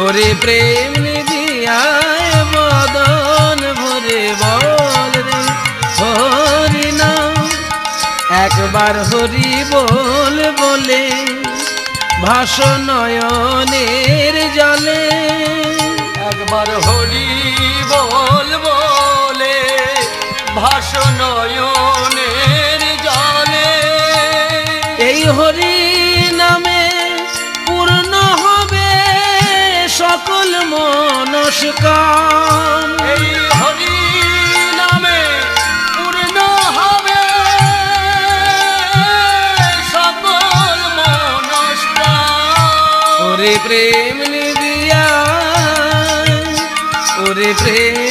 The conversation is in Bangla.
ওরে প্রেম নিধিয়ায় বদন ভরে বল রে হরি নাম। একবার হরি বল বলে ভাসো নয়নের জলে। একবার হরি বল বলে ভাসো নয়নের জলে। এই হরি নামে পূর্ণ হবে সকল মনস্কাম। এই হরি নামে পূর্ণ হবে সকল মনস্কাম। ওরে প্রেম নিধিয়ায়, ওরে প্রেম